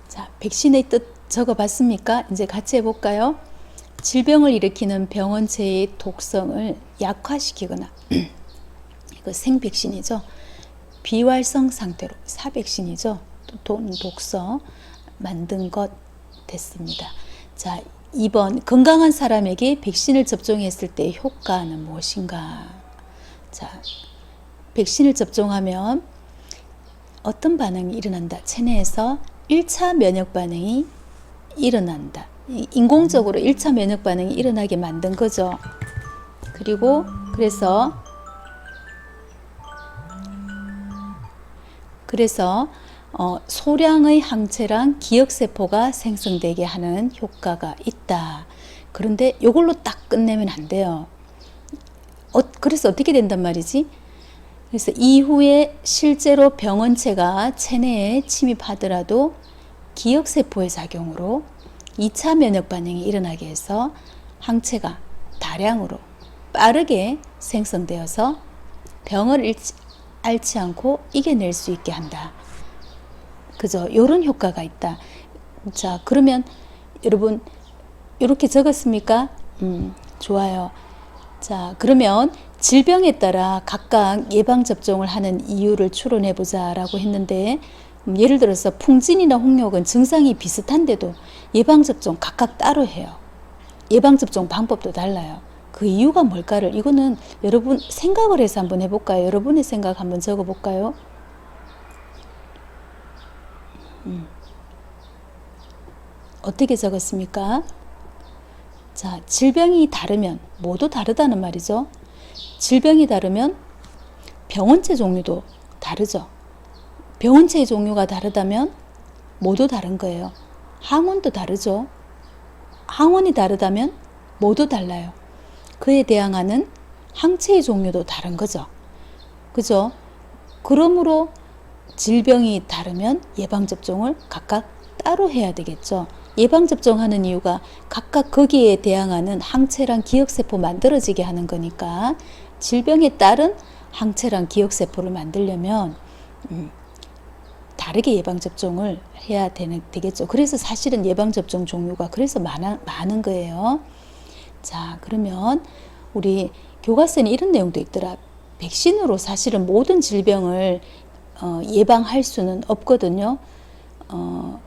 자, 백신의 뜻 적어봤습니까? 이제 같이 해볼까요? 질병을 일으키는 병원체의 독성을 약화시키거나 이거 생백신이죠. 비활성 상태로 사백신이죠. 독성 만든 것 됐습니다. 자, 2번 건강한 사람에게 백신을 접종했을 때 효과는 무엇인가? 자, 백신을 접종하면 어떤 반응이 일어난다? 체내에서 1차 면역 반응이 일어난다. 인공적으로 1차 면역 반응이 일어나게 만든 거죠. 그리고 그래서 소량의 항체랑 기억세포가 생성되게 하는 효과가 있다. 그런데 이걸로 딱 끝내면 안 돼요. 그래서 어떻게 된단 말이지? 그래서 이후에 실제로 병원체가 체내에 침입하더라도 기억세포의 작용으로 2차 면역 반응이 일어나게 해서 항체가 다량으로 빠르게 생성되어서 병을 앓지 않고 이겨낼 수 있게 한다. 그죠? 이런 효과가 있다. 자, 그러면 여러분 이렇게 적었습니까? 좋아요. 자, 그러면 질병에 따라 각각 예방접종을 하는 이유를 추론해 보자라고 했는데 예를 들어서 풍진이나 홍역은 증상이 비슷한데도 예방접종 각각 따로 해요. 예방접종 방법도 달라요. 그 이유가 뭘까를 이거는 여러분 생각을 해서 한번 해볼까요? 여러분의 생각 한번 적어볼까요? 어떻게 적었습니까? 자, 질병이 다르면 모두 다르다는 말이죠. 질병이 다르면 병원체 종류도 다르죠. 병원체의 종류가 다르다면 모두 다른 거예요. 항원도 다르죠. 항원이 다르다면 모두 달라요. 그에 대항하는 항체의 종류도 다른 거죠. 그죠? 그러므로 질병이 다르면 예방접종을 각각 따로 해야 되겠죠. 예방접종하는 이유가 각각 거기에 대항하는 항체랑 기억세포 만들어지게 하는 거니까 질병에 따른 항체랑 기억세포를 만들려면 다르게 예방접종을 해야 되겠죠. 그래서 사실은 예방접종 종류가 그래서 많은 거예요. 자, 그러면 우리 교과서에 이런 내용도 있더라. 백신으로 사실은 모든 질병을 예방할 수는 없거든요.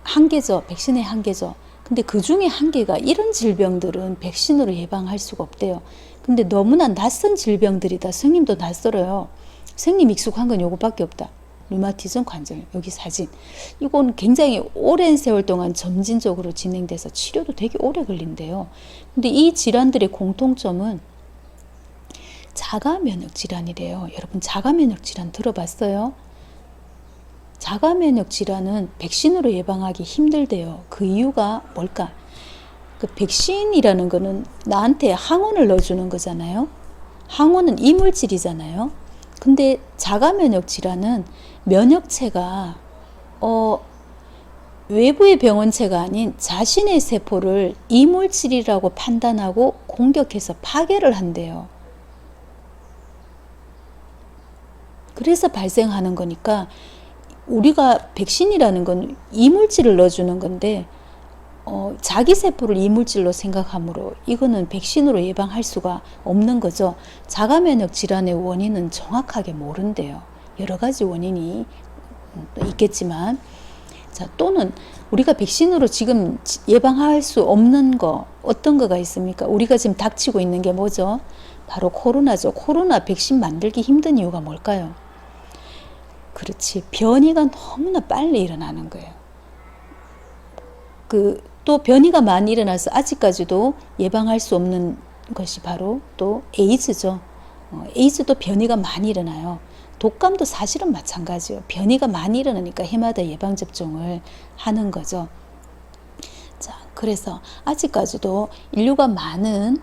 한계죠. 백신의 한계죠. 근데 그 중에 한계가 이런 질병들은 백신으로 예방할 수가 없대요. 근데 너무나 낯선 질병들이다. 선생님도 낯설어요. 선생님 익숙한 건 요거밖에 없다. 류마티즘 관절, 여기 사진. 이건 굉장히 오랜 세월 동안 점진적으로 진행돼서 치료도 되게 오래 걸린대요. 근데 이 질환들의 공통점은 자가면역 질환이래요. 여러분 자가면역 질환 들어봤어요? 자가면역 질환은 백신으로 예방하기 힘들대요. 그 이유가 뭘까? 그 백신이라는 거는 나한테 항원을 넣어주는 거잖아요. 항원은 이물질이잖아요. 근데 자가면역 질환은 면역체가 외부의 병원체가 아닌 자신의 세포를 이물질이라고 판단하고 공격해서 파괴를 한대요. 그래서 발생하는 거니까 우리가 백신이라는 건 이물질을 넣어주는 건데 자기 세포를 이물질로 생각하므로 이거는 백신으로 예방할 수가 없는 거죠. 자가면역 질환의 원인은 정확하게 모른대요. 여러 가지 원인이 있겠지만 자, 또는 우리가 백신으로 지금 예방할 수 없는 거 어떤 거가 있습니까? 우리가 지금 닥치고 있는 게 뭐죠? 바로 코로나죠. 코로나 백신 만들기 힘든 이유가 뭘까요? 그렇지. 변이가 너무나 빨리 일어나는 거예요. 또 변이가 많이 일어나서 아직까지도 예방할 수 없는 것이 바로 또 에이즈죠. 에이즈도 변이가 많이 일어나요. 독감도 사실은 마찬가지예요. 변이가 많이 일어나니까 해마다 예방접종을 하는 거죠. 자, 그래서 아직까지도 인류가 많은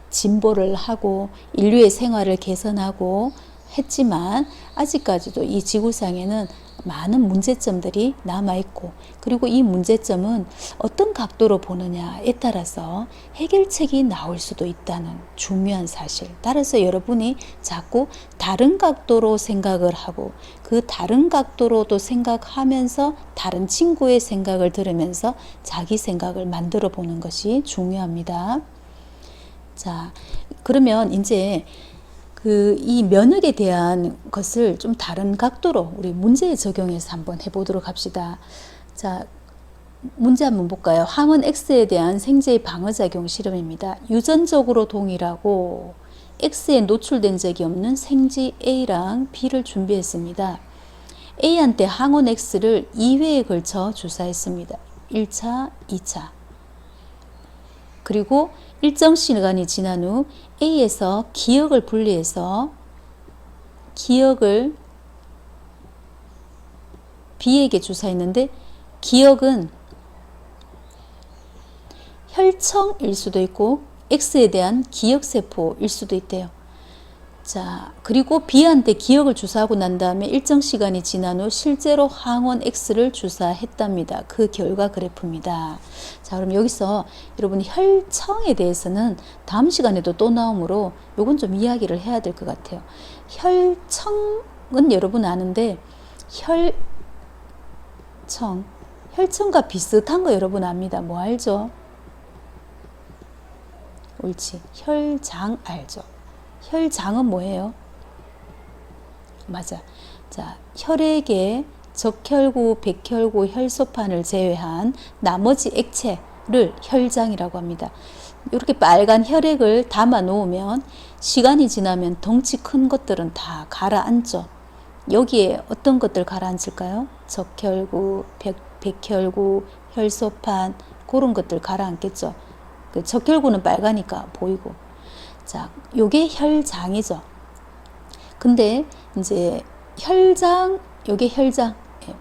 진보를 하고 인류의 생활을 개선하고 했지만 아직까지도 이 지구상에는 많은 문제점들이 남아있고, 그리고 이 문제점은 어떤 각도로 보느냐에 따라서 해결책이 나올 수도 있다는 중요한 사실. 따라서 여러분이 자꾸 다른 각도로 생각을 하고, 그 다른 각도로도 생각하면서 다른 친구의 생각을 들으면서 자기 생각을 만들어 보는 것이 중요합니다. 자, 그러면 이제 이 면역에 대한 것을 좀 다른 각도로 우리 문제에 적용해서 한번 해보도록 합시다. 자, 문제 한번 볼까요? 항원 X에 대한 생제의 방어작용 실험입니다. 유전적으로 동일하고 X에 노출된 적이 없는 생쥐 A랑 B를 준비했습니다. A한테 항원 X를 2회에 걸쳐 주사했습니다. 1차, 2차. 그리고 일정 시간이 지난 후 A에서 기억을 분리해서 기억을 B에게 주사했는데, 기억은 혈청일 수도 있고 X에 대한 기억세포일 수도 있대요. 자, 그리고 B한테 기억을 주사하고 난 다음에 일정 시간이 지난 후 실제로 항원 X를 주사했답니다. 그 결과 그래프입니다. 자, 그럼 여기서 여러분이 혈청에 대해서는 다음 시간에도 또 나오므로 요건 좀 이야기를 해야 될 것 같아요. 혈청은 여러분 아는데, 혈청과 비슷한 거 여러분 압니다. 뭐 알죠? 옳지. 혈장 알죠? 혈장은 뭐예요? 맞아. 자, 혈액에 적혈구, 백혈구, 혈소판을 제외한 나머지 액체를 혈장이라고 합니다. 이렇게 빨간 혈액을 담아 놓으면 시간이 지나면 덩치 큰 것들은 다 가라앉죠. 여기에 어떤 것들 가라앉을까요? 적혈구, 백혈구, 혈소판, 그런 것들 가라앉겠죠. 그 적혈구는 빨가니까 보이고. 자, 요게 혈장이죠. 근데 이제 요게 혈장, 예,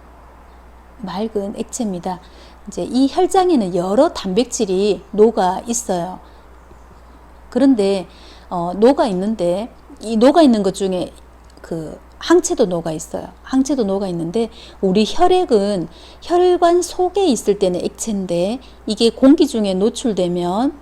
맑은 액체입니다. 이제 이 혈장에는 여러 단백질이 녹아 있어요. 그런데 녹아 있는데, 이 녹아 있는 것 중에 그 항체도 녹아 있어요. 항체도 녹아 있는데, 우리 혈액은 혈관 속에 있을 때는 액체인데, 이게 공기 중에 노출되면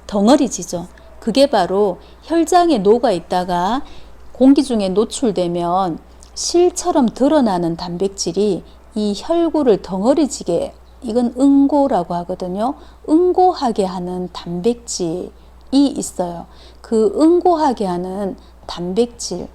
덩어리지죠. 그게 바로 혈장에 녹아 있다가 공기 중에 노출되면 실처럼 드러나는 단백질이 이 혈구를 덩어리지게, 이건 응고라고 하거든요. 응고하게 하는 단백질이 있어요. 그 응고하게 하는 단백질,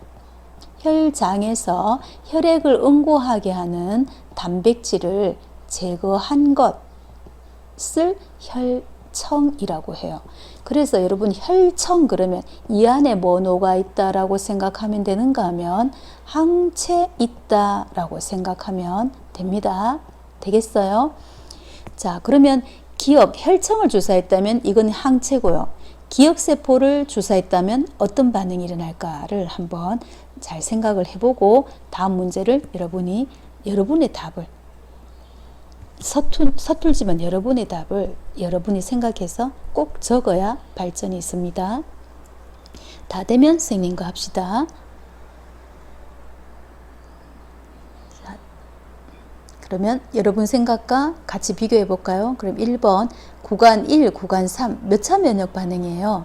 혈장에서 혈액을 응고하게 하는 단백질을 제거한 것을 혈청이라고 해요. 그래서 여러분 혈청 그러면 이 안에 뭐 녹아 있다라고 생각하면 되는가 하면 항체 있다라고 생각하면 됩니다. 되겠어요? 자, 그러면 혈청을 주사했다면 이건 항체고요. 기억세포를 주사했다면 어떤 반응이 일어날까를 한번 잘 생각을 해보고 다음 문제를 여러분의 답을 서툴지만 여러분의 답을 여러분이 생각해서 꼭 적어야 발전이 있습니다. 다 되면 선생님과 합시다. 자, 그러면 여러분 생각과 같이 비교해 볼까요? 그럼 1번 구간 1, 구간 3 몇 차 면역 반응이에요?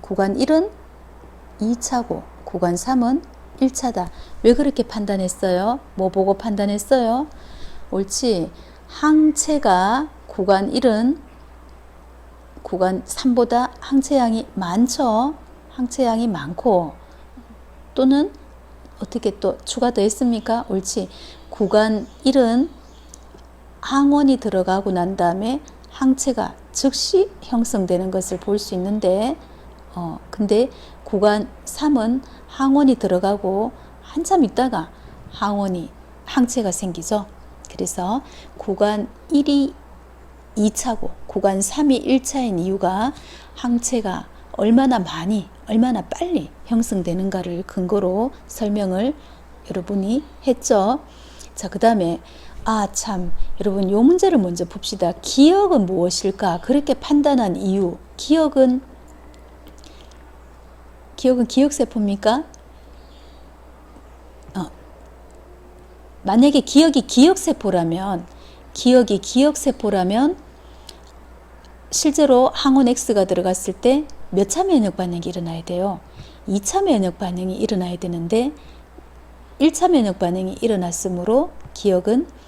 구간 1은 2차고 구간 3은 1차다. 왜 그렇게 판단했어요? 뭐 보고 판단했어요? 옳지. 항체가 구간 1은 구간 3보다 항체량이 많죠. 항체량이 많고, 또는 어떻게 또 추가되어 있습니까? 옳지. 구간 1은 항원이 들어가고 난 다음에 항체가 즉시 형성되는 것을 볼 수 있는데, 근데 구간 3은 항원이 들어가고 한참 있다가 항체가 생기죠. 그래서 구간 1이 2차고 구간 3이 1차인 이유가 항체가 얼마나 많이, 얼마나 빨리 형성되는가를 근거로 설명을 여러분이 했죠. 자, 그 다음에 여러분 요 문제를 먼저 봅시다. 기억은 무엇일까? 그렇게 판단한 이유. 기억은 기억세포입니까? 만약에 기억이 기억세포라면 실제로 항원 X가 들어갔을 때 몇 차 면역 반응이 일어나야 돼요? 2차 면역 반응이 일어나야 되는데 1차 면역 반응이 일어났으므로 기억은